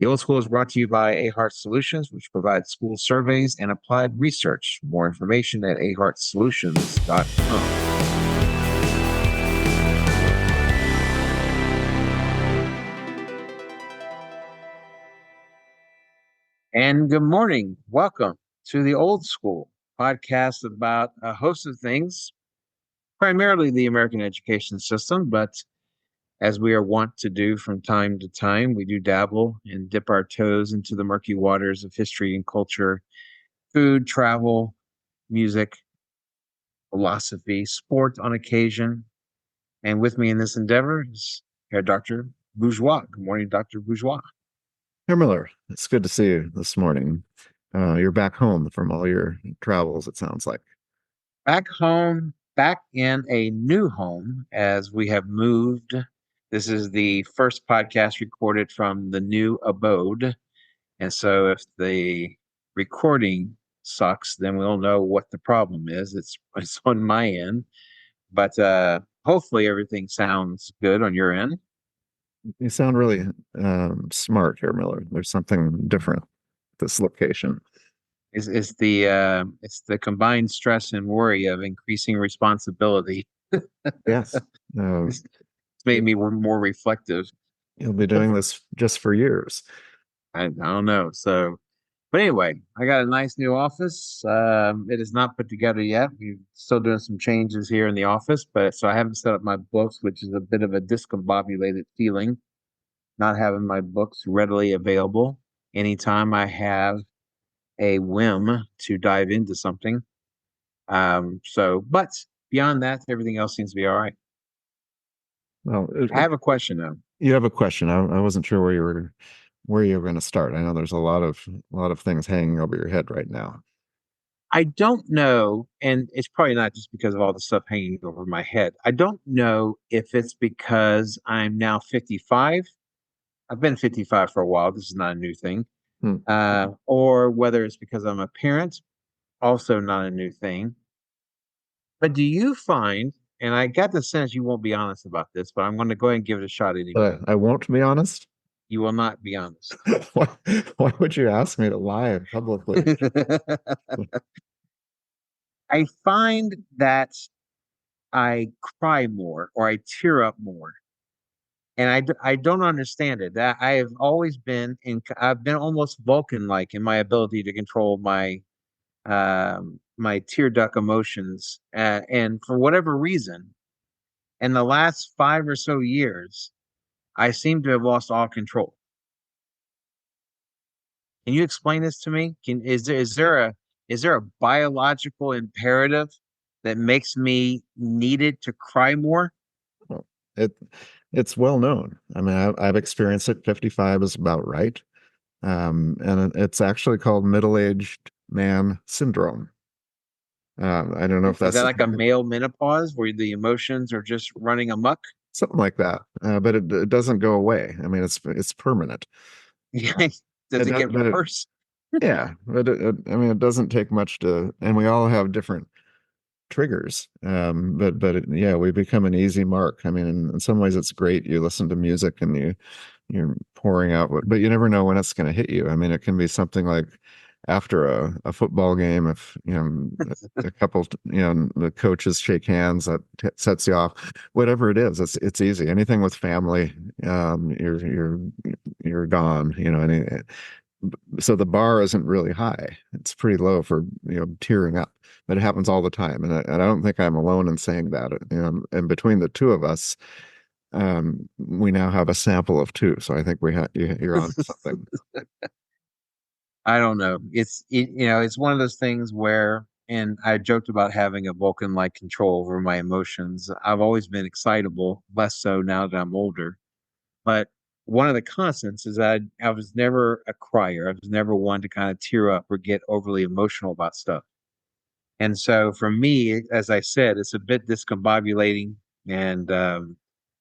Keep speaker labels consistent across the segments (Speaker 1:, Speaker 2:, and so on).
Speaker 1: The Old School is brought to you by Ahart Solutions, which provides school surveys and applied research. More information at ahartsolutions.com. And good morning. Welcome to the Old School podcast about a host of things, primarily the American education system, but as we are wont to do from time to time, we do dabble and dip our toes into the murky waters of history and culture, food, travel, music, philosophy, sport on occasion. And with me in this endeavor is Dr. Bourgeois. Good morning, Dr. Bourgeois.
Speaker 2: Herr Miller, it's good to see you this morning. You're back home from all your travels, it sounds like.
Speaker 1: Back home, back in a new home as we have moved. This is the first podcast recorded from the new abode. And so if the recording sucks, then we'll know what the problem is. It's on my end. But hopefully everything sounds good on your end.
Speaker 2: You sound really smart, Herr Miller. There's something different at this location.
Speaker 1: It's the combined stress and worry of increasing responsibility.
Speaker 2: Yes.
Speaker 1: It's made me more reflective.
Speaker 2: You'll be doing this just for years.
Speaker 1: I don't know. So, but anyway, I got a nice new office. It is not put together yet. We're still doing some changes here in the office, but so I haven't set up my books, which is a bit of a discombobulated feeling, not having my books readily available anytime I have a whim to dive into something. But beyond that, everything else seems to be all right.
Speaker 2: Well,
Speaker 1: I have a question though.
Speaker 2: You have a question. I wasn't sure where you were going to start. I know there's a lot of things hanging over your head right now.
Speaker 1: I don't know, and it's probably not just because of all the stuff hanging over my head. I don't know if it's because I'm now 55. I've been 55 for a while. This is not a new thing. Or whether it's because I'm a parent, also not a new thing. But do you find, and I got the sense you won't be honest about this, but I'm going to go ahead and give it a shot anyway.
Speaker 2: I won't be honest.
Speaker 1: You will not be honest.
Speaker 2: Why would you ask me to lie publicly?
Speaker 1: I find that I cry more or I tear up more. And I don't understand it. That I have always been I've been almost Vulcan-like in my ability to control my tear duct emotions. And for whatever reason, in the last 5 or so years, I seem to have lost all control. Can you explain this to me? Is there a biological imperative that makes me needed to cry more?
Speaker 2: Well, it's well known. I mean, I've experienced it. 55 is about right. And it's actually called middle-aged man syndrome. I don't know if
Speaker 1: Is
Speaker 2: that's
Speaker 1: that like a male menopause where the emotions are just running amok?
Speaker 2: something like that. But it doesn't go away. I mean, it's permanent.
Speaker 1: Does it get
Speaker 2: But
Speaker 1: worse?
Speaker 2: yeah, but I mean, it doesn't take much and we all have different triggers. Yeah, we become an easy mark. I mean, in some ways, it's great. You listen to music and you're pouring out, but you never know when it's going to hit you. I mean, it can be something like after a football game, if a couple, the coaches shake hands, that sets you off. Whatever it is, it's easy. Anything with family, you're gone. So the bar isn't really high. It's pretty low for tearing up, but it happens all the time, and I don't think I'm alone in saying that. And between the two of us, we now have a sample of two. So I think you're on something.
Speaker 1: I don't know. It's one of those things where, and I joked about having a Vulcan-like control over my emotions. I've always been excitable, less so now that I'm older. But one of the constants is that I was never a crier. I was never one to kind of tear up or get overly emotional about stuff. And so for me, as I said, it's a bit discombobulating, and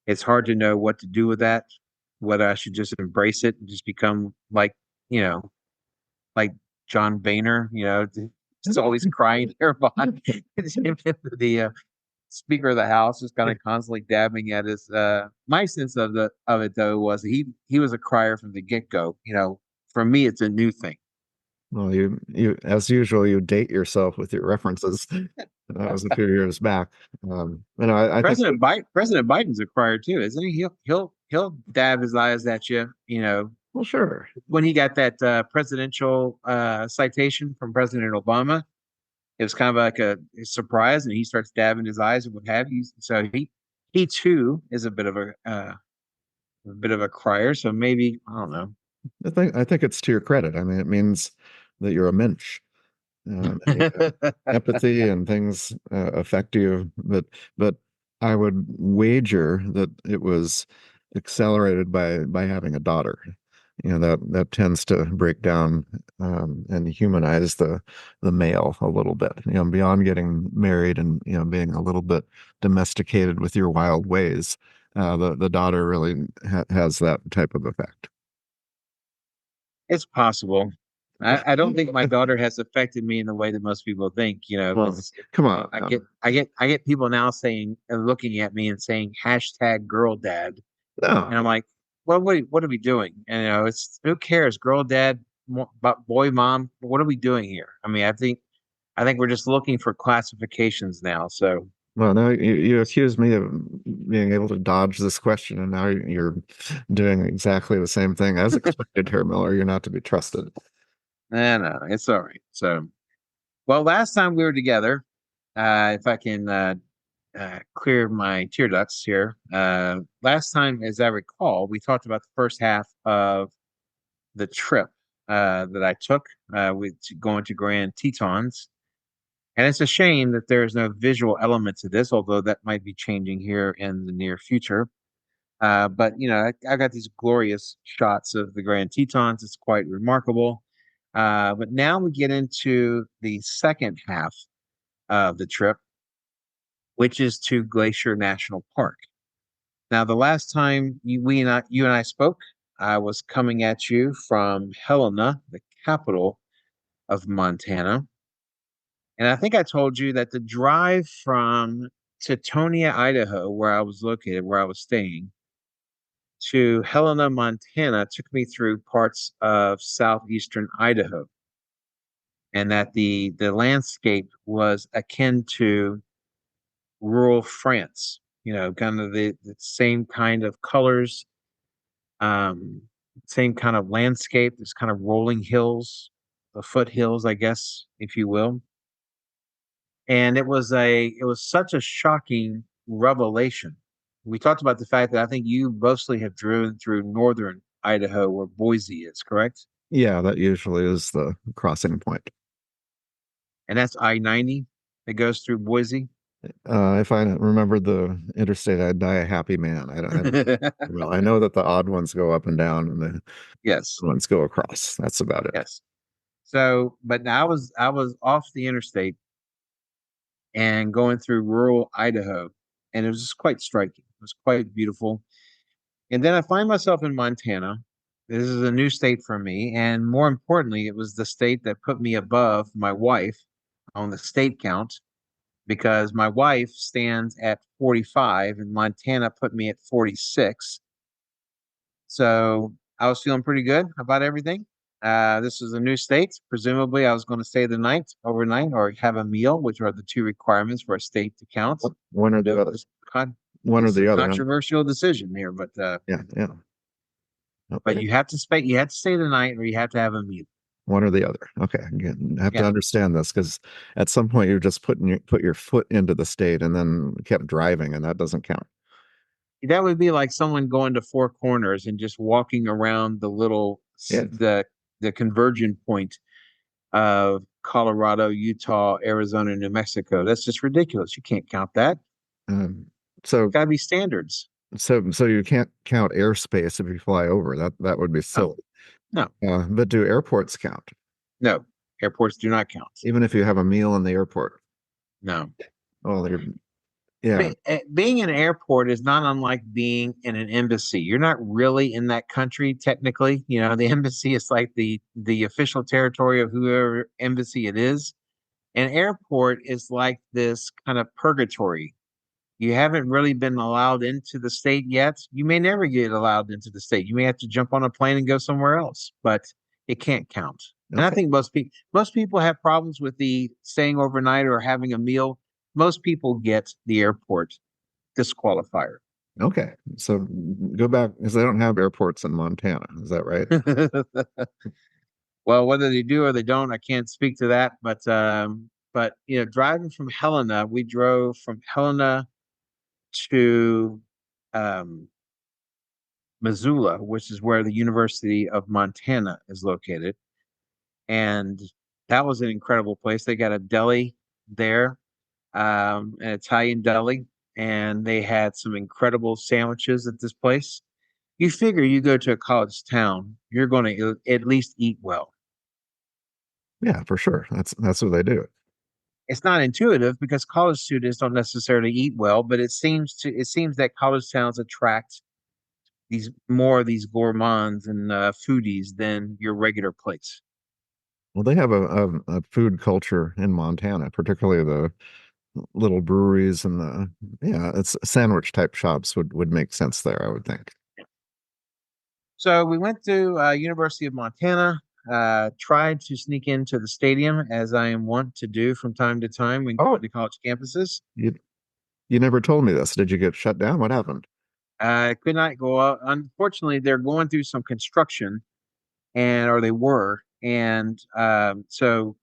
Speaker 1: it's hard to know what to do with that, whether I should just embrace it and just become like, you know, like John Boehner, just always crying there behind the Speaker of the House, just kind of constantly dabbing at his. My sense of it though was he was a crier from the get go. For me, it's a new thing.
Speaker 2: Well, you as usual, you date yourself with your references. That was a few years back. I think,
Speaker 1: President Biden's a crier too, isn't he? He'll dab his eyes at you.
Speaker 2: well, sure.
Speaker 1: When he got that presidential citation from President Obama, it was kind of like a surprise, and he starts dabbing his eyes and what have you. So he too is a bit of a crier. So maybe I don't know.
Speaker 2: I think it's to your credit. I mean, it means that you're a mensch. Empathy and things affect you, but I would wager that it was accelerated by having a daughter. That tends to break down and humanize the male a little bit. Beyond getting married and being a little bit domesticated with your wild ways, the daughter really has that type of effect.
Speaker 1: It's possible. I don't think my daughter has affected me in the way that most people think.
Speaker 2: Well, come on.
Speaker 1: I get people now saying, looking at me and saying hashtag girl dad, and
Speaker 2: No,
Speaker 1: I'm like, what are we doing? And it's who cares, girl dad, boy mom. What are we doing here? I mean, I think we're just looking for classifications now. So
Speaker 2: well, now you accuse me of being able to dodge this question, and now you're doing exactly the same thing as expected, Herr Miller. You're not to be trusted.
Speaker 1: no, it's all right. So, well, last time we were together, if I can clear my tear ducts here. Last time, as I recall, we talked about the first half of the trip that I took with going to Grand Tetons. And it's a shame that there's no visual element to this, although that might be changing here in the near future. But I got these glorious shots of the Grand Tetons. It's quite remarkable. But now we get into the second half of the trip, which is to Glacier National Park. Now, the last time you and I spoke, I was coming at you from Helena, the capital of Montana. And I think I told you that the drive from Teutonia, Idaho, where I was located, where I was staying, to Helena, Montana, took me through parts of southeastern Idaho, and that the landscape was akin to rural France. Kind of the same kind of colors, um, same kind of landscape. There's kind of rolling hills, the foothills, I guess, if you will. And it was such a shocking revelation. We talked about the fact that I think you mostly have driven through northern Idaho where Boise is, correct?
Speaker 2: Yeah, that usually is the crossing point.
Speaker 1: And that's I-90 that goes through Boise.
Speaker 2: If I remember the interstate, I'd die a happy man. Well, I know that the odd ones go up and down and the
Speaker 1: Yes,
Speaker 2: ones go across. That's about it.
Speaker 1: yes. So, but now I was off the interstate and going through rural Idaho, and it was just quite striking. It was quite beautiful. And then I find myself in Montana. This is a new state for me, and more importantly, it was the state that put me above my wife on the state count because my wife stands at 45 and Montana put me at 46. So I was feeling pretty good about everything. This was a new state. Presumably, I was going to stay the night overnight or have a meal, which are the two requirements for a state to count.
Speaker 2: One or the other. One or
Speaker 1: It's a
Speaker 2: the other.
Speaker 1: controversial decision here, but
Speaker 2: Yeah, yeah.
Speaker 1: but you have to stay the night or you have to have a meal.
Speaker 2: One or the other. Okay, again, I have to
Speaker 1: Yeah.
Speaker 2: understand this because at some point you're just put your foot into the state and then kept driving, and that doesn't count.
Speaker 1: That would be like someone going to Four Corners and just walking around the little
Speaker 2: Yeah.
Speaker 1: the convergent point of Colorado, Utah, Arizona, New Mexico. That's just ridiculous. You can't count that.
Speaker 2: Um, so
Speaker 1: Got to be standards.
Speaker 2: so you can't count airspace if you fly over. That would be silly.
Speaker 1: No,
Speaker 2: But do airports count?
Speaker 1: no. Airports do not count.
Speaker 2: Even if you have a meal in the airport?
Speaker 1: No.
Speaker 2: Oh, yeah.
Speaker 1: Being in an airport is not unlike being in an embassy. You're not really in that country technically. The embassy is like the official territory of whoever embassy it is. An airport is like this kind of purgatory You haven't really been allowed into the state yet. You may never get allowed into the state. You may have to jump on a plane and go somewhere else, but it can't count. And I
Speaker 2: Okay.
Speaker 1: think most people have problems with the staying overnight or having a meal. Most people get the airport disqualifier.
Speaker 2: Okay. So go back because they don't have airports in Montana. Is that right?
Speaker 1: Well, whether they do or they don't, I can't speak to that. But driving from Helena, we drove from Helena to um, Missoula, which is where the University of Montana is located. And that was an incredible place. They got a deli there, an Italian deli, and they had some incredible sandwiches at this place. You figure you go to a college town, you're going to at least eat well.
Speaker 2: Yeah, for sure. That's what they do.
Speaker 1: It's not intuitive because college students don't necessarily eat well, but it seems that college towns attract these more of these gourmands and foodies than your regular place.
Speaker 2: Well, they have a food culture in Montana, particularly the little breweries and the yeah, it's sandwich type shops would make sense there, I would think.
Speaker 1: So we went to University of Montana, tried to sneak into the stadium as I am wont to do from time to time when going
Speaker 2: Oh,
Speaker 1: to college campuses.
Speaker 2: you you never told me this. Did you get shut down? What happened?
Speaker 1: I could not go out. Unfortunately, they're going through some construction, or they were, and so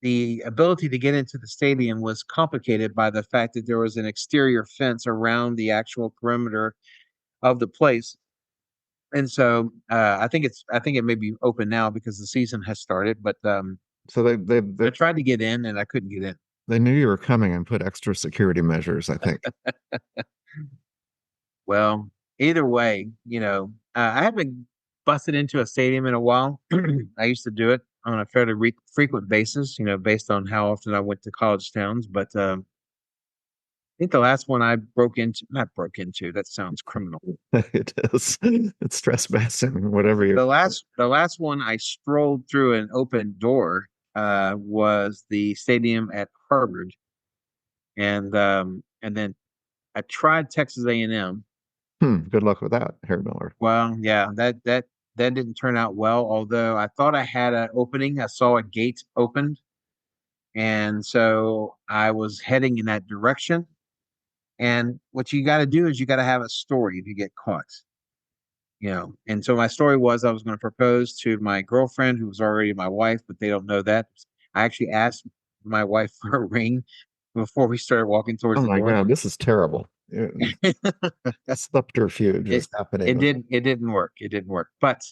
Speaker 1: the ability to get into the stadium was complicated by the fact that there was an exterior fence around the actual perimeter of the place. And so I think it may be open now because the season has started, but
Speaker 2: So
Speaker 1: I tried to get in and I couldn't get in.
Speaker 2: they knew you were coming and put extra security measures, I think.
Speaker 1: Well, either way, I haven't busted into a stadium in a while. I used to do it on a fairly frequent basis, based on how often I went to college towns. But I think the last one I broke into, not broke into, that sounds criminal.
Speaker 2: It is. It's trespassing, whatever you.
Speaker 1: The last one I strolled through an open door was the stadium at Harvard, and then I tried Texas A&M.
Speaker 2: Good luck with that, Harry Miller.
Speaker 1: Well, yeah, that didn't turn out well. Although I thought I had an opening, I saw a gate opened, and so I was heading in that direction. And what you got to do is you got to have a story if you get caught. And so my story was I was going to propose to my girlfriend, who was already my wife, but they don't know that. I actually asked my wife for a ring before we started walking towards
Speaker 2: Oh
Speaker 1: the
Speaker 2: my
Speaker 1: door.
Speaker 2: God, this is terrible. Subterfuge
Speaker 1: it
Speaker 2: is happening.
Speaker 1: it didn't work. It didn't work. But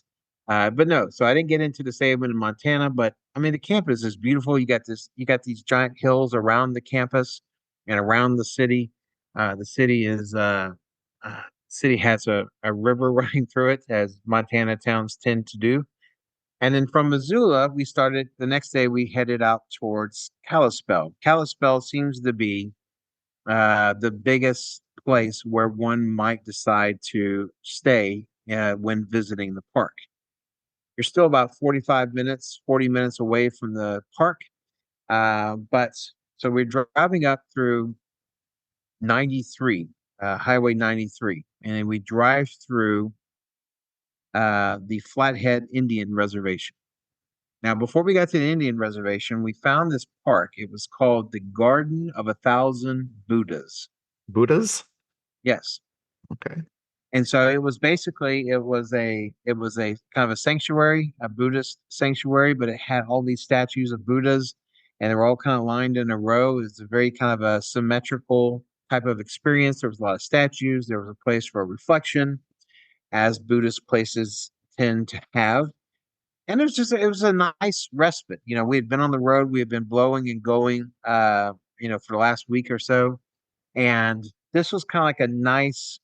Speaker 1: no, so I didn't get into the stadium in Montana, but I mean the campus is beautiful. You got these giant hills around the campus and around the city. The city has a river running through it, as Montana towns tend to do. And then from Missoula, we started the next day. We headed out towards Kalispell. Kalispell seems to be the biggest place where one might decide to stay when visiting the park. You're still about 45 minutes, 40 minutes away from the park. But so we're driving up through 93, Highway 93, and then we drive through the Flathead Indian Reservation. Now, before we got to the Indian Reservation, we found this park. It was called the Garden of a Thousand Buddhas.
Speaker 2: Buddhas?
Speaker 1: Yes.
Speaker 2: Okay.
Speaker 1: And so it was a kind of a sanctuary, a Buddhist sanctuary, but it had all these statues of Buddhas, and they were all kind of lined in a row. It's a very kind of a symmetrical type of experience. There was a lot of statues. There was a place for reflection, as Buddhist places tend to have. And it was a nice respite. We had been on the road, we had been blowing and going for the last week or so. And this was kind of like a nice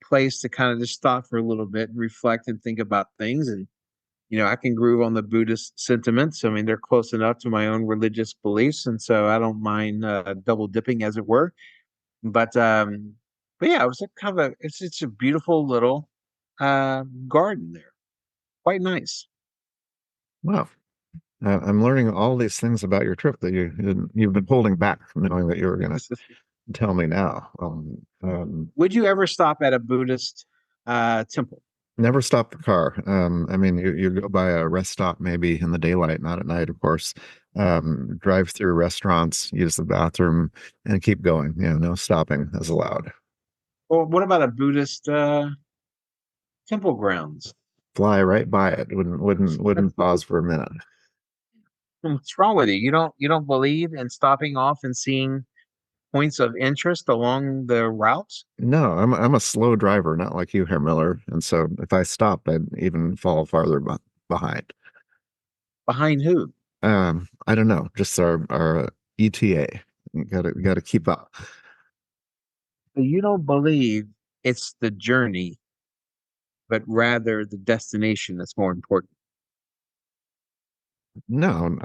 Speaker 1: place to kind of just stop for a little bit and reflect and think about things. And I can groove on the Buddhist sentiments. I mean, they're close enough to my own religious beliefs, and so I don't mind double dipping, as it were. But yeah, it was a kind of it's a beautiful little garden there, quite nice.
Speaker 2: Wow. I'm learning all these things about your trip that you've been holding back from knowing that you were gonna. Tell me now.
Speaker 1: Would you ever stop at a Buddhist temple?
Speaker 2: Never stop the car. I mean, you go by a rest stop maybe in the daylight, not at night, of course. Drive through restaurants, use the bathroom, and keep going. No stopping is allowed.
Speaker 1: Or what about a Buddhist temple grounds?
Speaker 2: Fly right by it. Wouldn't pause for a minute.
Speaker 1: What's wrong with you? You don't believe in stopping off and seeing points of interest along the routes?
Speaker 2: No, I'm a slow driver, not like you, Herr Miller. And so if I stopped, I'd even fall farther behind.
Speaker 1: Behind who?
Speaker 2: I don't know, just our ETA. You gotta keep up.
Speaker 1: So you don't believe it's the journey, but rather the destination that's more important.
Speaker 2: No,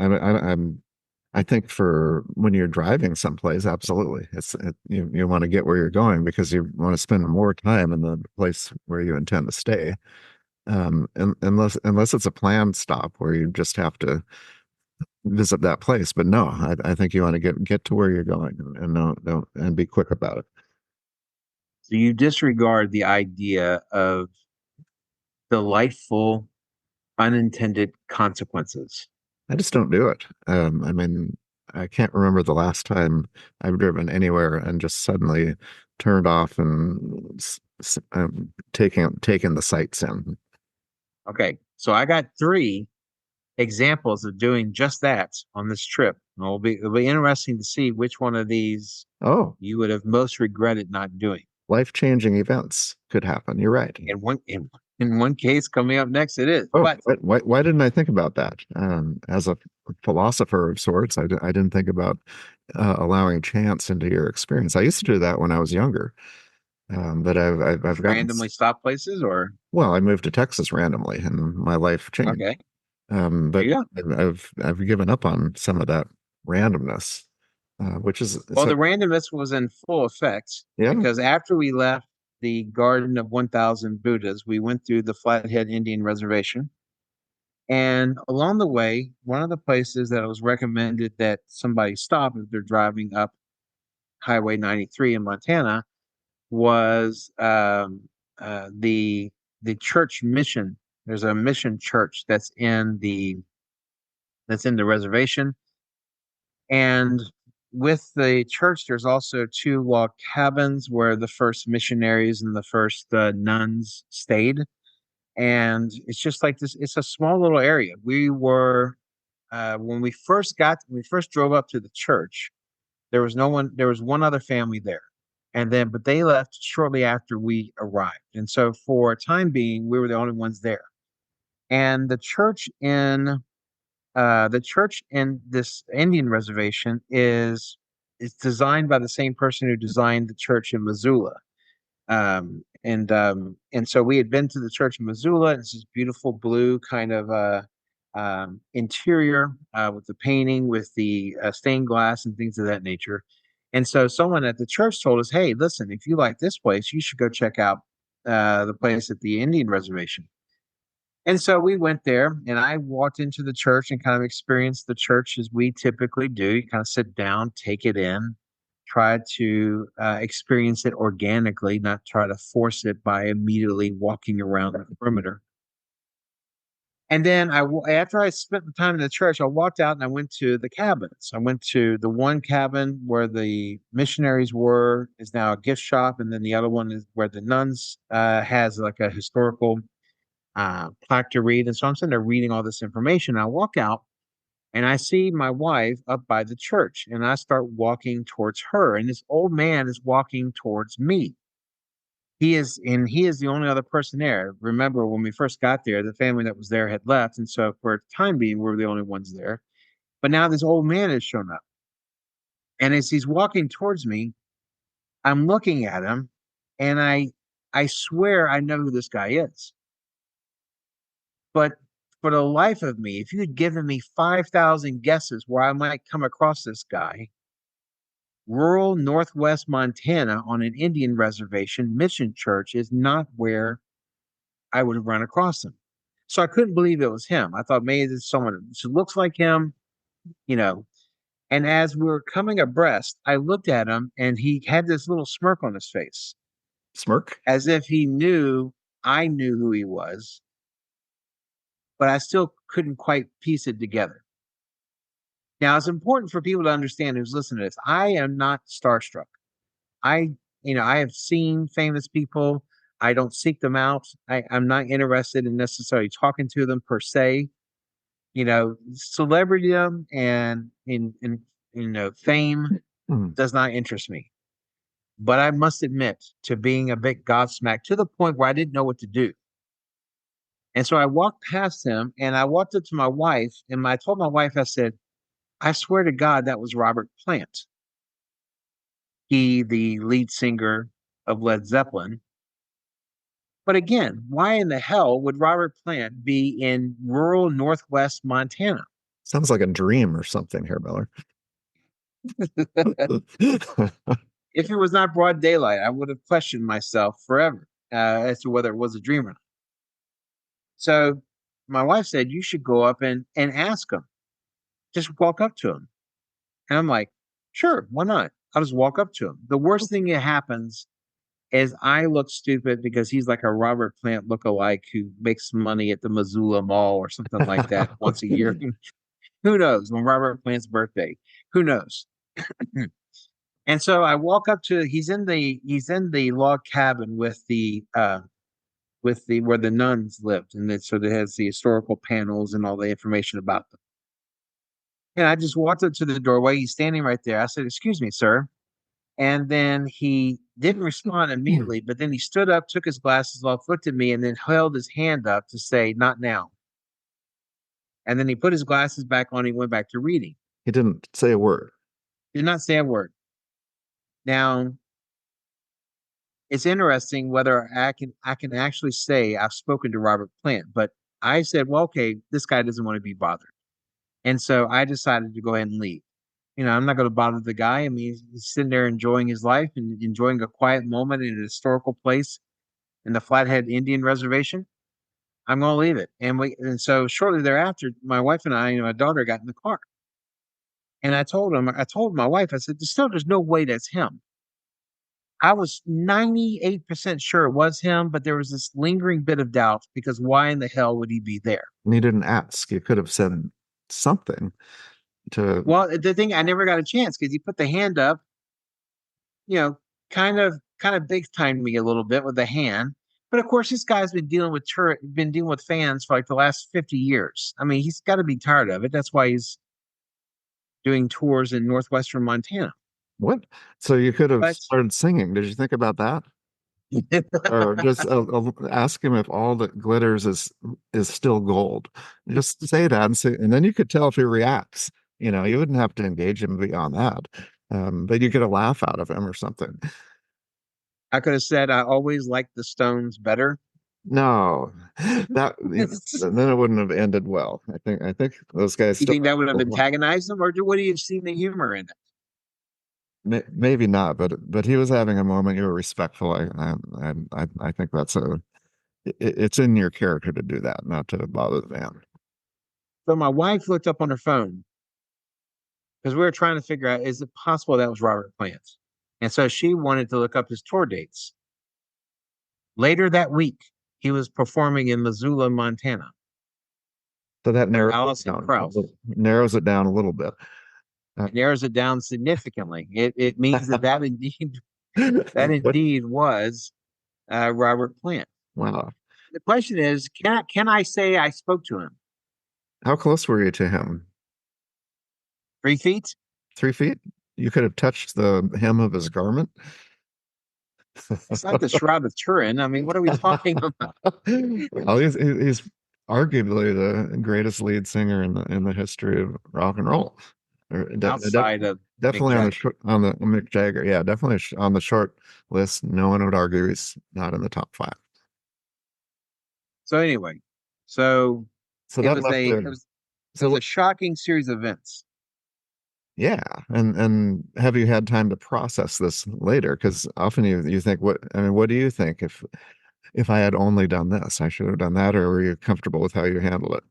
Speaker 2: I think for when you're driving someplace, absolutely. You want to get where you're going because you want to spend more time in the place where you intend to stay. And unless it's a planned stop where you just have to visit that place. But no, I think you want to get to where you're going and don't and be quick about it.
Speaker 1: So you disregard the idea of delightful unintended consequences.
Speaker 2: I just don't do it. I mean, I can't remember the last time I've driven anywhere and just suddenly turned off and taking the sights in.
Speaker 1: Okay, so I got three examples of doing just that on this trip. It'll be interesting to see which one of these
Speaker 2: Oh,
Speaker 1: you would have most regretted not doing.
Speaker 2: life-changing events could happen. You're right.
Speaker 1: In one case coming up next, it is.
Speaker 2: Oh,
Speaker 1: But
Speaker 2: why didn't I think about that? As a philosopher of sorts, I didn't think about allowing chance into your experience. I used to do that when I was younger, but I've gotten
Speaker 1: randomly stop places, or
Speaker 2: well. I moved to Texas randomly, and my life changed.
Speaker 1: okay, there
Speaker 2: But
Speaker 1: you go.
Speaker 2: I've given up on some of that randomness, which is
Speaker 1: Well,
Speaker 2: so
Speaker 1: the randomness was in full effect
Speaker 2: yeah.
Speaker 1: because after we left the Garden of 1,000 Buddhas, we went through the Flathead Indian Reservation. And along the way, one of the places that was recommended that somebody stop if they're driving up Highway 93 in Montana was the church mission. There's a mission church that's in the reservation, and with the church, there's also two log cabins where the first missionaries and the first nuns stayed. And it's just like this. It's a small little area. We were when we first drove up to the church. There was no one. There was one other family there, but they left shortly after we arrived. And so for a time being, we were the only ones there. And the church in this Indian reservation is designed by the same person who designed the church in Missoula. And so we had been to the church in Missoula, and it's this beautiful blue kind of interior with the painting, with the stained glass and things of that nature. And so someone at the church told us, "Hey, listen, if you like this place, you should go check out the place at the Indian reservation." And so we went there, and I walked into the church and kind of experienced the church as we typically do. You kind of sit down, take it in, try to experience it organically, not try to force it by immediately walking around the perimeter. And then after I spent the time in the church, I walked out and I went to the cabins. I went to the one cabin where the missionaries were, is now a gift shop, and then the other one is where the nuns has like a historical plaque to read. And so I'm sitting there reading all this information. I walk out and I see my wife up by the church, and I start walking towards her. And this old man is walking towards me. He is the only other person there. Remember, when we first got there, the family that was there had left. And so for a time being, we were the only ones there. But now this old man has shown up. And as he's walking towards me, I'm looking at him and I swear I know who this guy is. But for the life of me, if you had given me 5,000 guesses where I might come across this guy, rural northwest Montana on an Indian reservation, Mission Church is not where I would have run across him. So I couldn't believe it was him. I thought maybe it's someone who looks like him, you know. And as we were coming abreast, I looked at him and he had this little smirk on his face,
Speaker 2: Smirk.
Speaker 1: as if he knew I knew who he was, but I still couldn't quite piece it together. Now, it's important for people to understand who's listening to this. I am not starstruck. I, I have seen famous people. I don't seek them out. I'm not interested in necessarily talking to them per se. Celebrity and fame
Speaker 2: Hmm.
Speaker 1: does not interest me. But I must admit to being a bit gobsmacked to the point where I didn't know what to do. And so I walked past him and I walked up to my wife and I told my wife, I said, I swear to God, that was Robert Plant. He, the lead singer of Led Zeppelin. But again, why in the hell would Robert Plant be in rural Northwest Montana?
Speaker 2: Sounds like a dream or something here, Miller.
Speaker 1: If it was not broad daylight, I would have questioned myself forever as to whether it was a dream or not. So my wife said, you should go up and ask him. Just walk up to him. And I'm like, sure, why not? I'll just walk up to him. The worst thing that happens is I look stupid because he's like a Robert Plant lookalike who makes money at the Missoula Mall or something like that once a year. Who knows? On Robert Plant's birthday. Who knows? And so I walk up to he's in the log cabin with the where the nuns lived, and so it has the historical panels and all the information about them. And I just walked up to the doorway. He's standing right there. I said, "Excuse me, sir." And then he didn't respond immediately, but then he stood up, took his glasses off, looked at me, and then held his hand up to say, "Not now." And then he put his glasses back on. He went back to reading.
Speaker 2: He didn't say a word.
Speaker 1: Did not say a word. Now, it's interesting whether I can actually say I've spoken to Robert Plant, but I said, well, okay, this guy doesn't want to be bothered. And so I decided to go ahead and leave. I'm not going to bother the guy. I mean, he's sitting there enjoying his life and enjoying a quiet moment in a historical place in the Flathead Indian Reservation. I'm going to leave it. And so shortly thereafter, my wife and I and my daughter got in the car. And I told my wife, I said, there's no way that's him. I was 98% sure it was him, but there was this lingering bit of doubt because why in the hell would he be there?
Speaker 2: And he didn't ask. You could have said something to.
Speaker 1: Well, the thing I never got a chance because he put the hand up, you know, kind of big timed me a little bit with the hand. But of course, this guy's been dealing with fans for like the last 50 years. I mean, he's got to be tired of it. That's why he's doing tours in northwestern Montana.
Speaker 2: What? So you could have
Speaker 1: But
Speaker 2: started singing. Did you think about that? Or just ask him if all that glitters is still gold. Just say that and say, and then you could tell if he reacts. You wouldn't have to engage him beyond that. But you get a laugh out of him or something.
Speaker 1: I could have said I always liked the Stones better.
Speaker 2: No, that then it wouldn't have ended well. I think those guys
Speaker 1: You
Speaker 2: still
Speaker 1: think that would have antagonized him, or would he have seen the humor in it?
Speaker 2: maybe not, but he was having a moment. You were respectful. I think it's in your character to do that, not to bother the man.
Speaker 1: So my wife looked up on her phone because we were trying to figure out, is it possible that was Robert Plant? And so she wanted to look up his tour dates. Later that week, he was performing in Missoula, Montana.
Speaker 2: So that
Speaker 1: Alison Krauss.
Speaker 2: narrows it down a little bit.
Speaker 1: It narrows it down significantly. It means that indeed
Speaker 2: What?
Speaker 1: was Robert Plant.
Speaker 2: Wow.
Speaker 1: The question is, can I say I spoke to him?
Speaker 2: How close were you to him?
Speaker 1: 3 feet?
Speaker 2: 3 feet? You could have touched the hem of his garment.
Speaker 1: It's not the Shroud of Turin. I mean, what are we talking about?
Speaker 2: Well, he's arguably the greatest lead singer in the history of rock and roll.
Speaker 1: Outside of
Speaker 2: Definitely
Speaker 1: Mick
Speaker 2: on the Mick Jagger. Yeah, definitely on the short list. No one would argue he's not in the top five.
Speaker 1: So anyway, so
Speaker 2: So
Speaker 1: it
Speaker 2: that
Speaker 1: was
Speaker 2: left
Speaker 1: a
Speaker 2: there.
Speaker 1: it was it was
Speaker 2: So
Speaker 1: a shocking series of events.
Speaker 2: yeah, and have you had time to process this later? Because often you think, what do you think if I had only done this, I should have done that, or were you comfortable with how you handled it?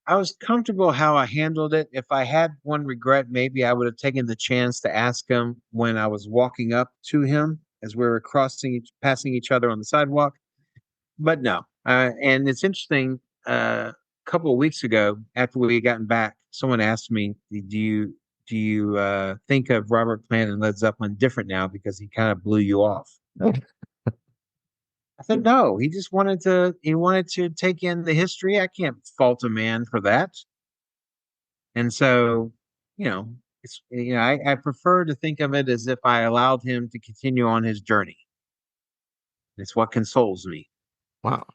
Speaker 1: I was comfortable how I handled it. If I had one regret, maybe I would have taken the chance to ask him when I was walking up to him as we were passing each other on the sidewalk. But no. And it's interesting. A couple of weeks ago, after we had gotten back, someone asked me, "Do you think of Robert Plant and Led Zeppelin different now because he kind of blew you off?" I said, "No, he wanted to take in the history. I can't fault a man for that." And so, I prefer to think of it as if I allowed him to continue on his journey. It's what consoles me.
Speaker 2: Wow.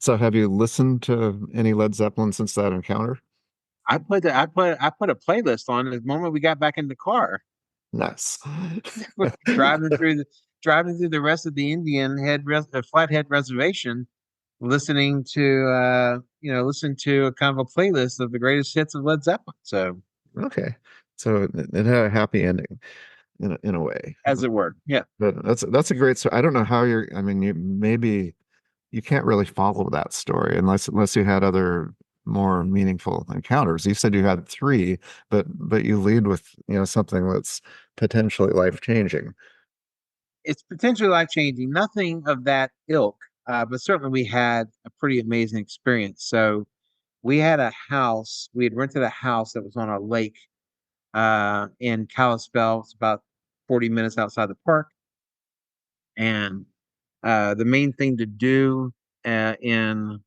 Speaker 2: So have you listened to any Led Zeppelin since that encounter?
Speaker 1: I put a playlist on the moment we got back in the car,
Speaker 2: Nice.
Speaker 1: driving through the rest of the Flathead Reservation, listening to a kind of a playlist of the greatest hits of Led Zeppelin. So,
Speaker 2: Okay. So it had a happy ending in a way.
Speaker 1: as it were, yeah.
Speaker 2: But that's a great story. I don't know how I mean, you can't really follow that story unless you had other more meaningful encounters. You said you had three, but you lead with, something that's potentially life-changing.
Speaker 1: It's potentially life changing. Nothing of that ilk, but certainly we had a pretty amazing experience. So we had a house. We had rented a house that was on a lake in Kalispell. It's about 40 minutes outside the park. And the main thing to do in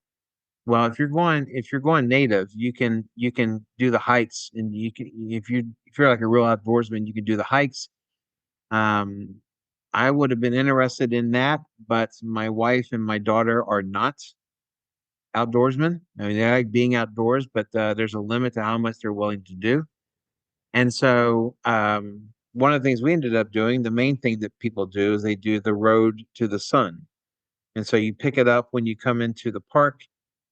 Speaker 1: well, if you're going native, you can do the hikes, and you can if you're like a real outdoorsman, you can do the hikes. Um, I would have been interested in that, but my wife and my daughter are not outdoorsmen. I mean, they like being outdoors, but there's a limit to how much they're willing to do. And so, one of the things we ended up doing, the main thing that people do is they do the road to the sun. And so you pick it up when you come into the park,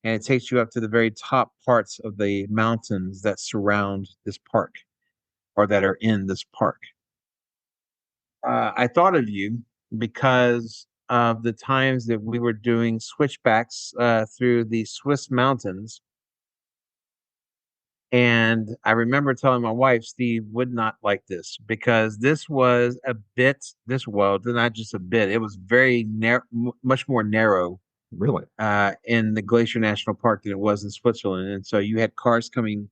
Speaker 1: and it takes you up to the very top parts of the mountains that surround this park or that are in this park. I thought of you because of the times that we were doing switchbacks through the Swiss mountains. And I remember telling my wife, Steve would not like this because this was not just a bit, it was very narrow, much more narrow
Speaker 2: Really?
Speaker 1: in the Glacier National Park than it was in Switzerland. And so you had cars coming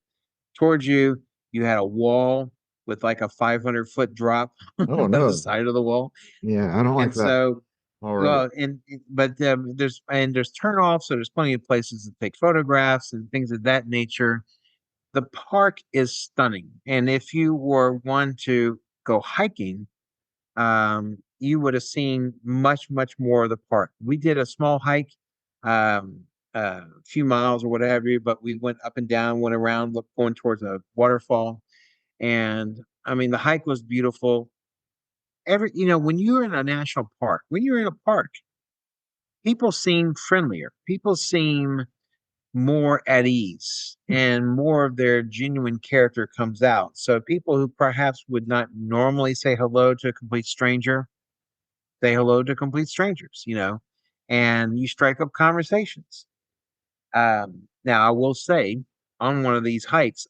Speaker 1: towards you. You had a wall with like a 500-foot drop
Speaker 2: Oh
Speaker 1: by the
Speaker 2: no.
Speaker 1: side of the wall.
Speaker 2: Yeah, I don't like
Speaker 1: And
Speaker 2: that
Speaker 1: so,
Speaker 2: already.
Speaker 1: well, but there's turnoffs, so there's plenty of places to take photographs and things of that nature. The park is stunning, and if you were one to go hiking, you would have seen much, much more of the park. We did a small hike, a few miles or whatever, but we went up and down, went around, going towards a waterfall, and I mean the hike was beautiful. When you're in a national park, when you're in a park, people seem friendlier. People seem more at ease, and more of their genuine character comes out. So people who perhaps would not normally say hello to a complete stranger say hello to complete strangers, and you strike up conversations. Now, I will say, on one of these hikes,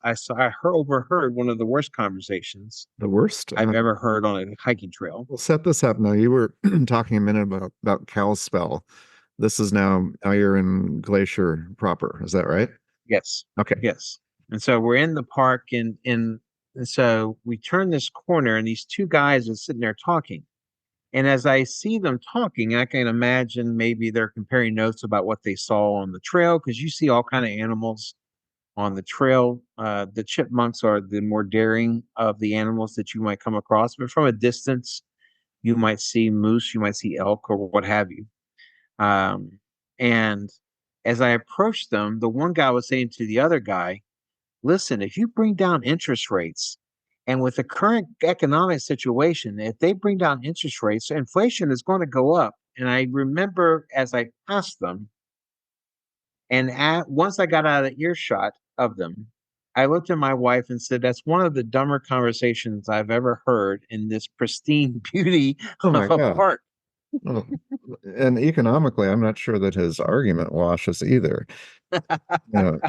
Speaker 1: overheard one of the worst conversations
Speaker 2: The worst.
Speaker 1: I've ever heard on a hiking trail.
Speaker 2: We'll set this up now. You were talking a minute about Kalispell. This is now you're in Glacier proper. Is that right?
Speaker 1: Yes,
Speaker 2: Okay.
Speaker 1: yes. And so we're in the park, and so we turn this corner, and these two guys are sitting there talking. And as I see them talking, I can imagine maybe they're comparing notes about what they saw on the trail, because you see all kind of animals on the trail. The chipmunks are the more daring of the animals that you might come across, but from a distance, you might see moose, you might see elk, or what have you. And as I approached them, the one guy was saying to the other guy, "Listen, if you bring down interest rates, and with the current economic situation, if they bring down interest rates, inflation is going to go up." And I remember as I passed them, and once I got out of earshot of them, I looked at my wife and said, "That's one of the dumber conversations I've ever heard in this pristine beauty
Speaker 2: Oh my
Speaker 1: of a
Speaker 2: God.
Speaker 1: park."
Speaker 2: Oh, and economically, I'm not sure that his argument washes either. You know,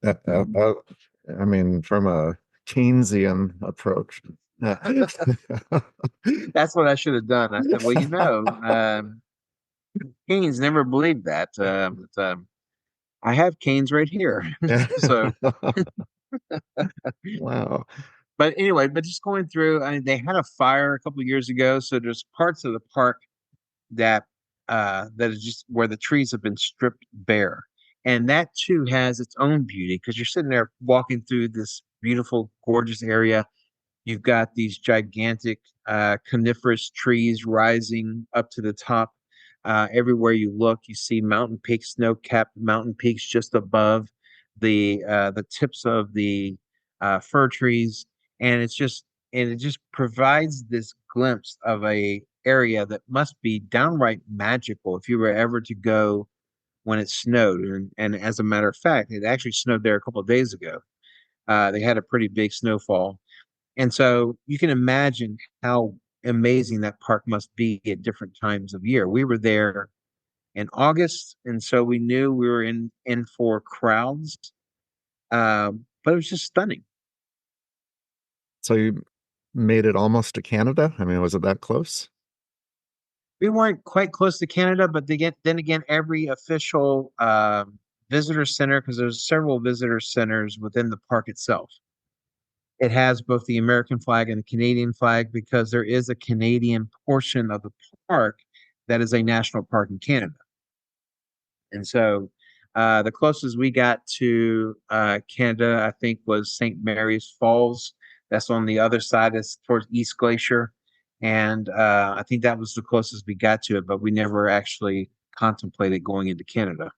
Speaker 2: I mean, from a Keynesian approach.
Speaker 1: That's what I should have done. I said, well, Keynes never believed that. I have Keynes right here. So,
Speaker 2: Wow.
Speaker 1: but anyway, but just going through, I mean, they had a fire a couple of years ago, so there's parts of the park that that is just where the trees have been stripped bare. And that too has its own beauty because you're sitting there walking through this beautiful, gorgeous area. You've got these gigantic coniferous trees rising up to the top. Everywhere you look, you see mountain peaks, snow-capped mountain peaks just above the tips of the fir trees, and it just provides this glimpse of a area that must be downright magical if you were ever to go when it snowed. And as a matter of fact, it actually snowed there a couple of days ago. They had a pretty big snowfall, and so you can imagine how amazing that park must be at different times of year. We were there in August, and so we knew we were in for crowds. But it was just stunning.
Speaker 2: So you made it almost to Canada? I mean, was it that close?
Speaker 1: We weren't quite close to Canada, but then again, every official visitor center, because there's several visitor centers within the park itself. It has both the American flag and the Canadian flag because there is a Canadian portion of the park that is a national park in Canada. And so the closest we got to Canada, I think, was St. Mary's Falls. That's on the other side, it's towards East Glacier. And I think that was the closest we got to it, but we never actually contemplated going into Canada.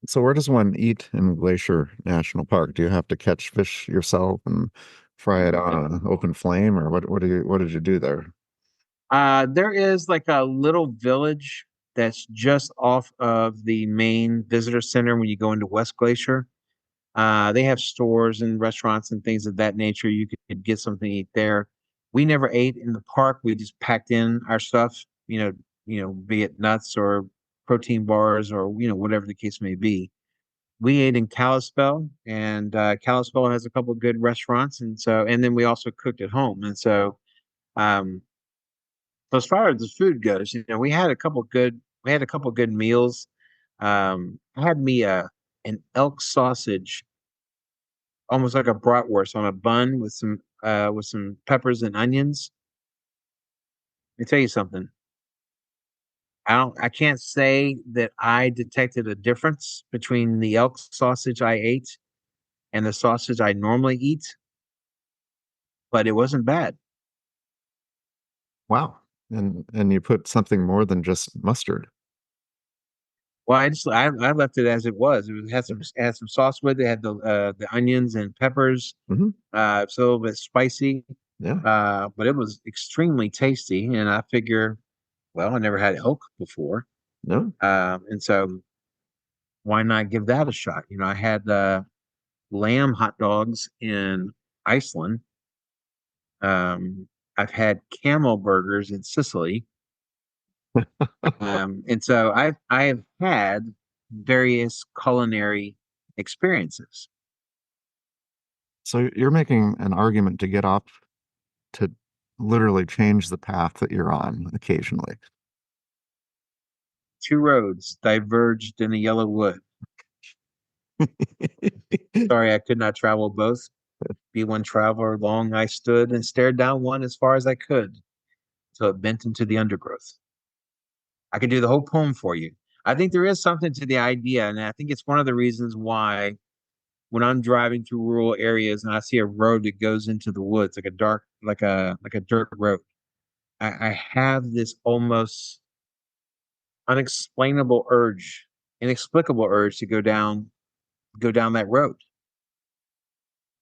Speaker 2: So where does one eat in Glacier National Park? Do you have to catch fish yourself and fry it on an open flame, or what did you do there?
Speaker 1: There is like a little village that's just off of the main visitor center when you go into West Glacier. They have stores and restaurants and things of that nature. You could get something to eat there. We never ate in the park. We just packed in our stuff, be it nuts or protein bars or whatever the case may be. We ate in Kalispell, and Kalispell has a couple of good restaurants, and then we also cooked at home. And um, so as far as the food goes, we had a couple good meals. I had me an elk sausage, almost like a bratwurst on a bun with some peppers and onions. Let me tell you something. I can't say that I detected a difference between the elk sausage I ate and the sausage I normally eat, but it wasn't bad.
Speaker 2: Wow. And you put something more than just mustard.
Speaker 1: Well, I left it as it was. Had some sauce with it. Had the onions and peppers.
Speaker 2: Hmm.
Speaker 1: It's a little bit spicy,
Speaker 2: Yeah.
Speaker 1: but it was extremely tasty. And I figure, well, I never had elk before,
Speaker 2: No.
Speaker 1: and so why not give that a shot? I had lamb hot dogs in Iceland. I've had camel burgers in Sicily. And so I have had various culinary experiences.
Speaker 2: So you're making an argument to get off to literally change the path that you're on occasionally.
Speaker 1: Two roads diverged in a yellow wood. Sorry, I could not travel both. Be one traveler long I stood and stared down one as far as I could till it bent into the undergrowth. I could do the whole poem for you. I think there is something to the idea, and I think it's one of the reasons why when I'm driving through rural areas and I see a road that goes into the woods, like a dark, like a dirt road, I have this almost unexplainable urge, inexplicable urge to go down that road.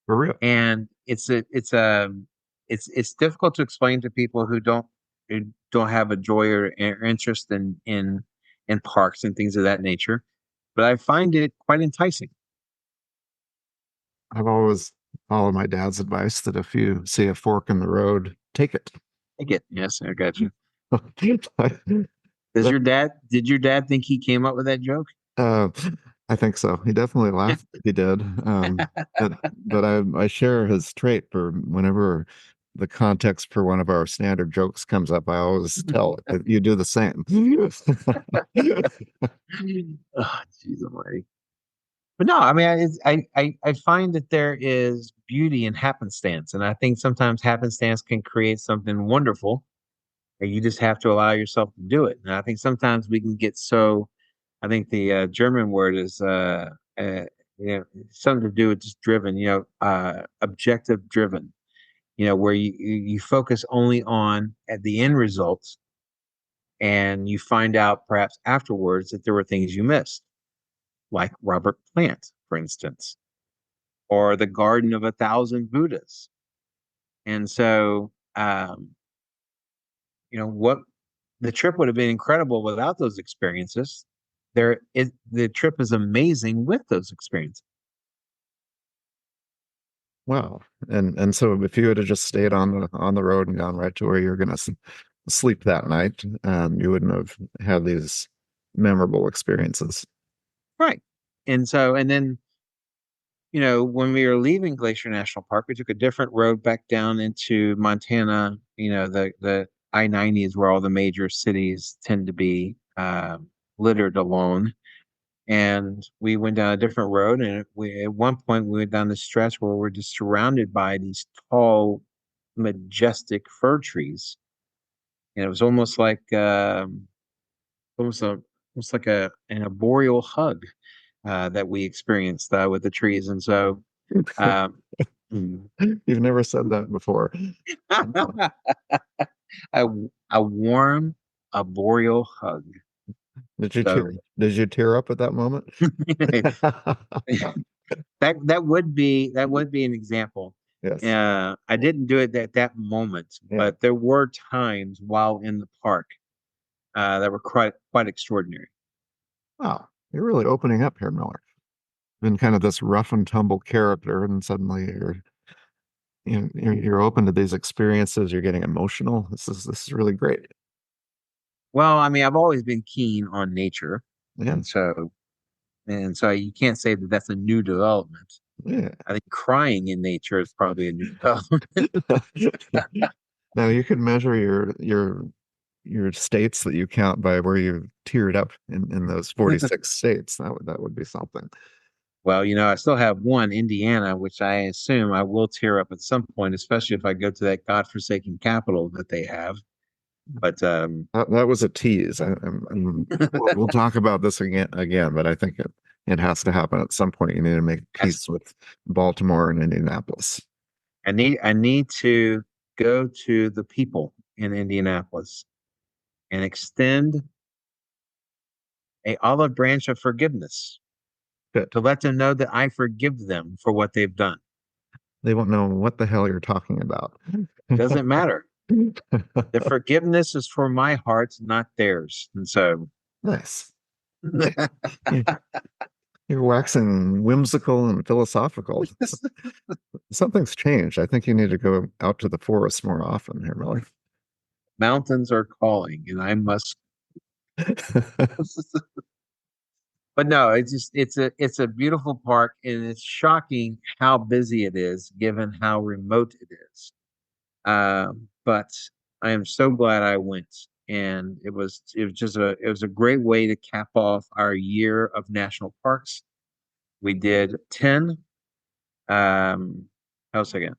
Speaker 2: For real.
Speaker 1: And it's difficult to explain to people who don't have a joy or interest in parks and things of that nature. But I find it quite enticing.
Speaker 2: I've always followed my dad's advice that if you see a fork in the road, take it.
Speaker 1: I get yes, I got you.
Speaker 2: That,
Speaker 1: Did your dad think he came up with that joke?
Speaker 2: uh, I think so. He definitely laughed. He did. But I share his trait for whenever the context for one of our standard jokes comes up, I always tell it that you do the same.
Speaker 1: Oh, jeez almighty. But no, I mean, I find that there is beauty in happenstance, and I think sometimes happenstance can create something wonderful, and you just have to allow yourself to do it. And I think sometimes we can get so. I think the German word is something to do with just driven, objective driven. Where you focus only on at the end results, and you find out perhaps afterwards that there were things you missed, like Robert Plant, for instance, or the Garden of a Thousand Buddhas. And so, what the trip would have been incredible without those experiences. The trip is amazing with those experiences.
Speaker 2: Wow. And so if you had just stayed on the road and gone right to where you're going to sleep that night, you wouldn't have had these memorable experiences.
Speaker 1: Right. And then, when we were leaving Glacier National Park, we took a different road back down into Montana. The I-90 is where all the major cities tend to be littered alone. And we went down a different road, and at one point we went down the stretch where we're just surrounded by these tall, majestic fir trees, and it was almost a almost like an arboreal hug that we experienced with the trees. And so, um,
Speaker 2: You've never said that before.
Speaker 1: a a warm arboreal hug. So
Speaker 2: Did you tear up at that moment?
Speaker 1: that would be an example.
Speaker 2: Yes.
Speaker 1: I didn't do it at that moment,
Speaker 2: Yeah.
Speaker 1: but there were times while in the park that were quite extraordinary.
Speaker 2: Wow. You're really opening up here, Miller. Been kind of this rough and tumble character, and suddenly you're open to these experiences. You're getting emotional. This is really great.
Speaker 1: Well, I mean, I've always been keen on nature,
Speaker 2: Yeah.
Speaker 1: and so you can't say that that's a new development.
Speaker 2: Yeah.
Speaker 1: I think crying in nature is probably a new development.
Speaker 2: Now you could measure your states that you count by where you teared up in those 46 states. That would be something.
Speaker 1: Well, I still have one, Indiana, which I assume I will tear up at some point, especially if I go to that godforsaken capital that they have. But
Speaker 2: That was a tease. We'll talk about this again, but I think it has to happen at some point. You need to make peace with Baltimore and Indianapolis.
Speaker 1: I need to go to the people in Indianapolis and extend a olive branch of forgiveness
Speaker 2: Good.
Speaker 1: to let them know that I forgive them for what they've done.
Speaker 2: They won't know what the hell you're talking about.
Speaker 1: Doesn't matter. The forgiveness is for my heart, not theirs. And so
Speaker 2: Nice. You're waxing whimsical and philosophical. Something's changed. I think you need to go out to the forest more often here, Miller.
Speaker 1: mountains are calling and I must. But no, it's a beautiful park, and it's shocking how busy it is given how remote it is. But I am so glad I went, and it was a great way to cap off our year of national parks. We did 10. How second?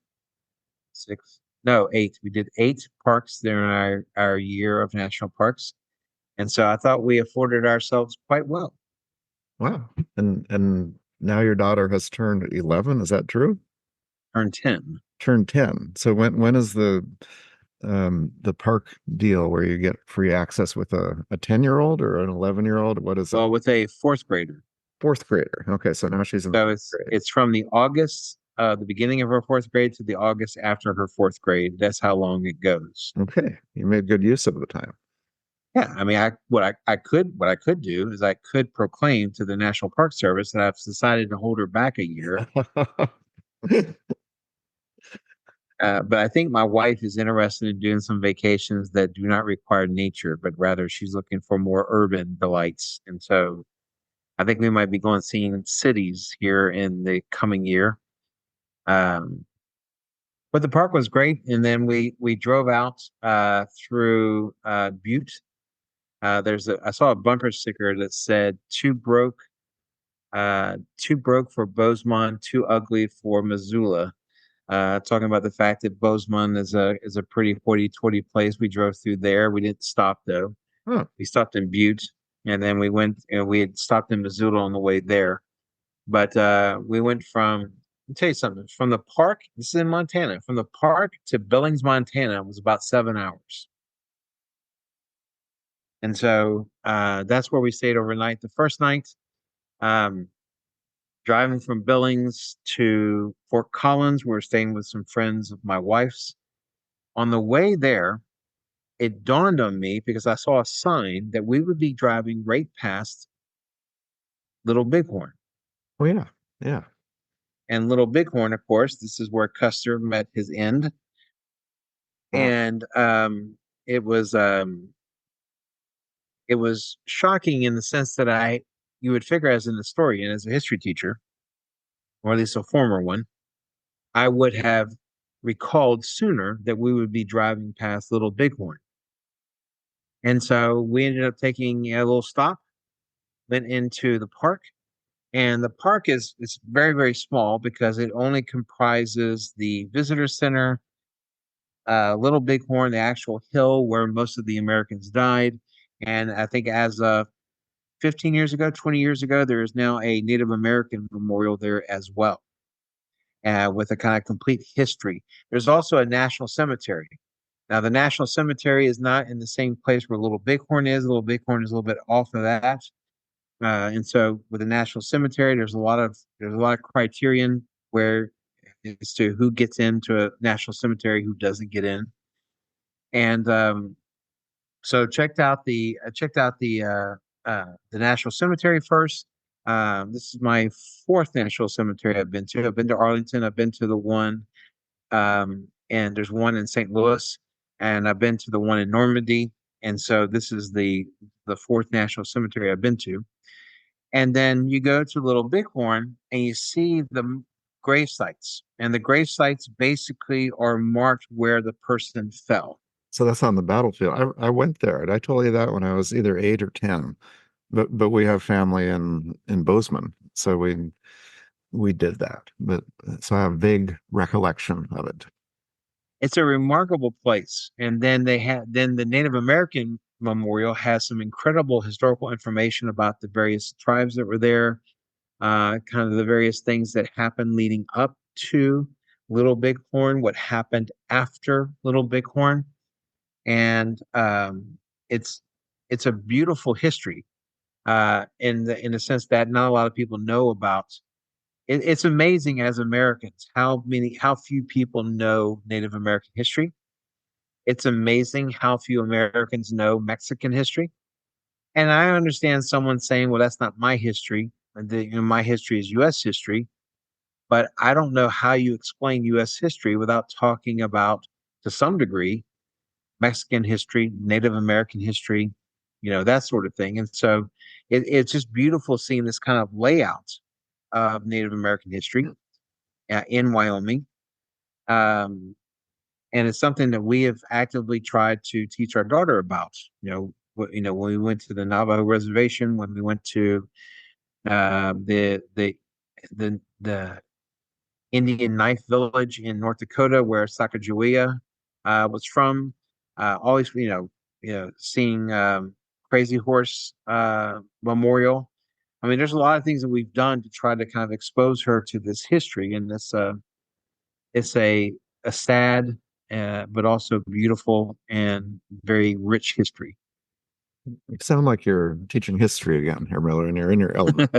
Speaker 1: Six? No, 8. We did 8 parks during our year of national parks, and so I thought we afforded ourselves quite well.
Speaker 2: Wow. And now your daughter has turned 11, is that true?
Speaker 1: Turned 10.
Speaker 2: Turned 10. So when is the park deal where you get free access with a 10-year-old or an 11-year-old? What is it?
Speaker 1: Well, with a fourth grader.
Speaker 2: Fourth grader. Okay, so now she's in the
Speaker 1: So
Speaker 2: fourth
Speaker 1: it's
Speaker 2: grade.
Speaker 1: it's from the beginning of her fourth grade to the August after her fourth grade. That's how long it goes.
Speaker 2: Okay, you made good use of the time.
Speaker 1: Yeah, I mean, what I could do is I could proclaim to the National Park Service that I've decided to hold her back a year. But I think my wife is interested in doing some vacations that do not require nature, but rather she's looking for more urban delights. And so I think we might be going seeing cities here in the coming year. Um, but the park was great, and then we drove out through Butte. I saw a bumper sticker that said too broke for Bozeman, too ugly for Missoula. Talking about the fact that Bozeman is a pretty hoity-toity place. We drove through there. We didn't stop though.
Speaker 2: Huh.
Speaker 1: We stopped in Butte, and then we went and we had stopped in Missoula on the way there. But we went from, I'll tell you something, from the park, this is in Montana, from the park to Billings, Montana was about 7 hours. And so that's where we stayed overnight. The first night, um, driving from Billings to Fort Collins, we were staying with some friends of my wife's. On the way there, it dawned on me because I saw a sign that we would be driving right past Little Bighorn.
Speaker 2: Oh yeah. Yeah.
Speaker 1: And Little Bighorn, of course, this is where Custer met his end.
Speaker 2: Wow.
Speaker 1: And it was um, it was shocking in the sense that you would figure as an historian, as a history teacher, or at least a former one, I would have recalled sooner that we would be driving past Little Bighorn. And so we ended up taking a little stop, went into the park. And the park is very, very small because it only comprises the visitor center, Little Bighorn, the actual hill where most of the Americans died. And I think as of 15 years ago, 20 years ago, there is now a Native American memorial there as well, with a kind of complete history. There's also a national cemetery. Now, the national cemetery is not in the same place where Little Bighorn is. Little Bighorn is a little bit off of that. And so with the national cemetery, there's a lot of criterion where as to who gets into a national cemetery, who doesn't get in. And so checked out the national cemetery first. This is my fourth national cemetery I've been to. I've been to Arlington. I've been to the one, and there's one in St. Louis, and I've been to the one in Normandy. And so this is the fourth national cemetery I've been to. And then you go to Little Bighorn and you see the grave sites, and the grave sites basically are marked where the person fell.
Speaker 2: So that's on the battlefield. I went there, and I told you that when I was either 8 or 10. But we have family in Bozeman, so we did that. But so I have vague recollection of it.
Speaker 1: It's a remarkable place. And then the Native American Memorial has some incredible historical information about the various tribes that were there, kind of the various things that happened leading up to Little Bighorn, what happened after Little Bighorn, and it's it's a beautiful history in the sense that not a lot of people know about. It's amazing as Americans how few people know Native American history. It's amazing how few Americans know Mexican history. And I understand someone saying, "Well, that's not my history. My history is U.S. history." But I don't know how you explain U.S. history without talking about, to some degree, Mexican history, Native American history, that sort of thing. And so it's just beautiful seeing this kind of layout of Native American history in Wyoming. Um, and it's something that we have actively tried to teach our daughter about. When we went to the Navajo reservation, when we went to the Indian Knife Village in North Dakota, where Sacagawea was from. Always, seeing Crazy Horse Memorial. I mean, there's a lot of things that we've done to try to kind of expose her to this history, and it's a sad, but also beautiful and very rich history.
Speaker 2: You sound like you're teaching history again here, Miller, and you're in your element.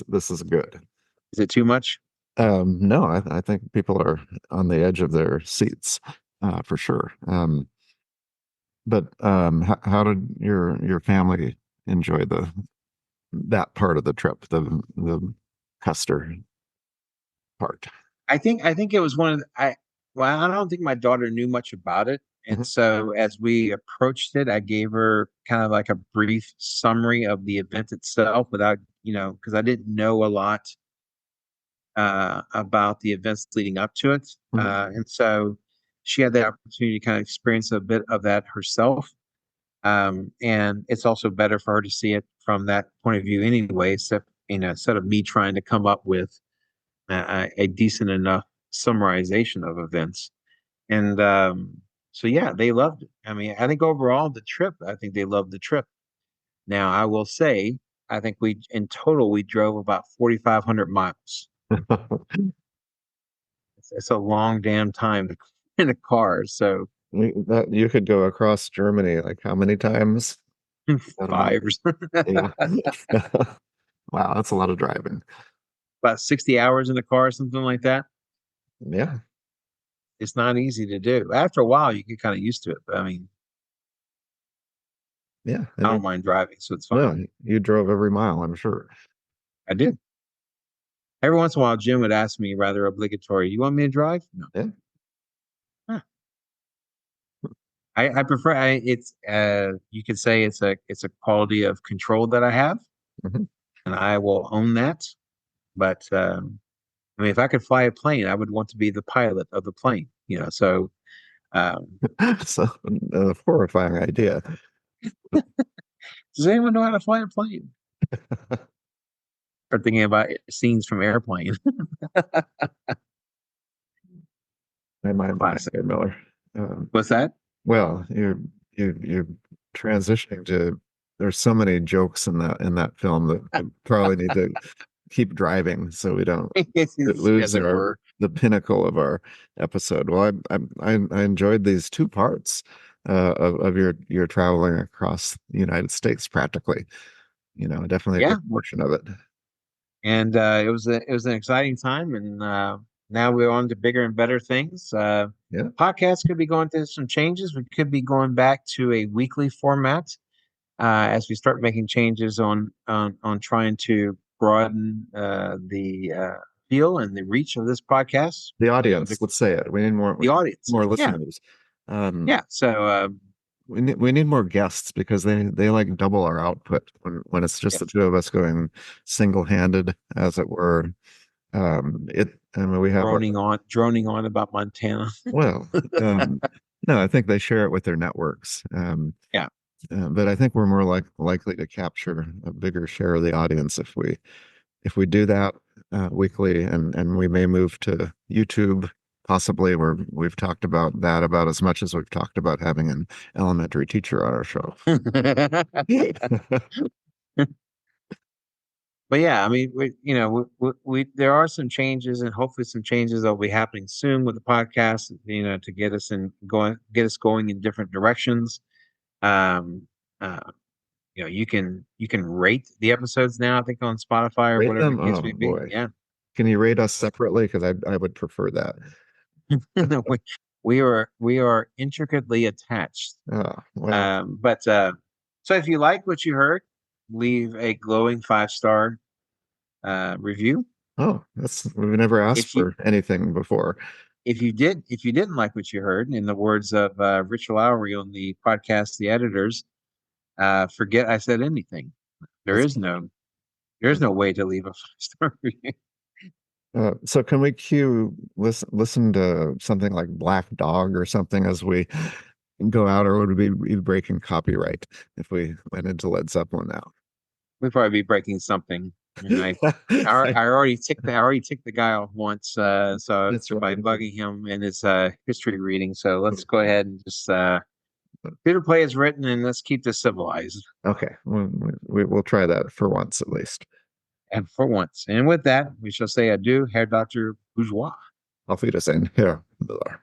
Speaker 2: This is good.
Speaker 1: Is it too much?
Speaker 2: No, I think people are on the edge of their seats, for sure. But how did your family enjoy that part of the trip, the Custer part?
Speaker 1: I think it was one of the, I well, I don't think my daughter knew much about it, And so as we approached it, I gave her kind of like a brief summary of the event itself without, because I didn't know a lot about the events leading up to it.
Speaker 2: Mhm.
Speaker 1: And so she had the opportunity to kind of experience a bit of that herself. And it's also better for her to see it from that point of view anyway, so, instead of me trying to come up with a decent enough summarization of events. And so, yeah, they loved it. I mean, I think overall I think they loved the trip. Now, I will say, I think in total, we drove about 4,500 miles. It's a long damn time in a car. So
Speaker 2: That you could go across Germany like how many times? That amount.
Speaker 1: five or something.
Speaker 2: Yeah. Wow, that's a lot of driving.
Speaker 1: About 60 hours in the car, something like that.
Speaker 2: Yeah.
Speaker 1: It's not easy to do. After a while, you get kind of used to it. But I mean,
Speaker 2: Yeah.
Speaker 1: I don't mind driving, so it's fine.
Speaker 2: No, you drove every mile, I'm sure.
Speaker 1: I did. Every once in a while, Jim would ask me rather obligatory, "You want me to drive?" No.
Speaker 2: Yeah.
Speaker 1: Huh. I prefer it's you could say it's a quality of control that I have,
Speaker 2: Mhm.
Speaker 1: and I will own that. But I mean, if I could fly a plane, I would want to be the pilot of the plane, So um,
Speaker 2: So, horrifying idea.
Speaker 1: does anyone know how to fly a plane? Start thinking about scenes from Airplane.
Speaker 2: My mind blank
Speaker 1: Classic.
Speaker 2: there, Miller. Um,
Speaker 1: What's that?
Speaker 2: well, you're transitioning to. There's so many jokes in that film that we probably need to keep driving so we don't
Speaker 1: As
Speaker 2: lose
Speaker 1: it were.
Speaker 2: the pinnacle of our episode. Well, I enjoyed these two parts of your traveling across the United States practically. Definitely a
Speaker 1: Yeah,
Speaker 2: good portion of it.
Speaker 1: and it was an exciting time, and now we're on to bigger and better things.
Speaker 2: Yeah.
Speaker 1: Podcasts could be going through some changes. We could be going back to a weekly format as we start making changes on trying to broaden the feel and the reach of this podcast.
Speaker 2: The audience, let's say it. We need
Speaker 1: The audience.
Speaker 2: more
Speaker 1: Yeah,
Speaker 2: listeners. Um,
Speaker 1: yeah. So
Speaker 2: we need more guests because they like double our output when it's just the
Speaker 1: yes,
Speaker 2: two of us going single-handed, as it were. I mean, we have
Speaker 1: droning on about Montana.
Speaker 2: well, no, I think they share it with their networks.
Speaker 1: Yeah.
Speaker 2: But I think we're more likely to capture a bigger share of the audience if we do that weekly, and we may move to YouTube possibly, where we've talked about that about as much as we've talked about having an elementary teacher on our show.
Speaker 1: But yeah, I mean, there are some changes, and hopefully some changes that will be happening soon with the podcast. To get us going in different directions. Um, uh, you can rate the episodes now. I think on Spotify or
Speaker 2: Rate
Speaker 1: whatever the
Speaker 2: them?
Speaker 1: case
Speaker 2: Oh
Speaker 1: may be.
Speaker 2: boy.
Speaker 1: Yeah,
Speaker 2: Can you rate us separately? Because I would prefer that.
Speaker 1: we we are intricately attached.
Speaker 2: Oh, well,
Speaker 1: But so if you like what you heard, leave a glowing 5-star review.
Speaker 2: oh, we've never asked
Speaker 1: If you
Speaker 2: for anything before.
Speaker 1: if you didn't like what you heard, in the words of Rich Lowry on the podcast, The Editors, forget I said anything. There
Speaker 2: That's
Speaker 1: is no there's no way to leave a 5-star review.
Speaker 2: so can we listen to something like Black Dog or something as we go out, or would we be breaking copyright if we went into Led Zeppelin now?
Speaker 1: We'd probably be breaking something. And I already ticked the guy off once, so
Speaker 2: That's
Speaker 1: by
Speaker 2: right.
Speaker 1: bugging him in his history reading. So let's go ahead and just Peter play is written, and let's keep this civilized.
Speaker 2: Okay, we'll try that for once at least.
Speaker 1: And for once. And with that, we shall say adieu, Herr Dr. Bourgeois.
Speaker 2: Auf Wiedersehen, Herr Miller.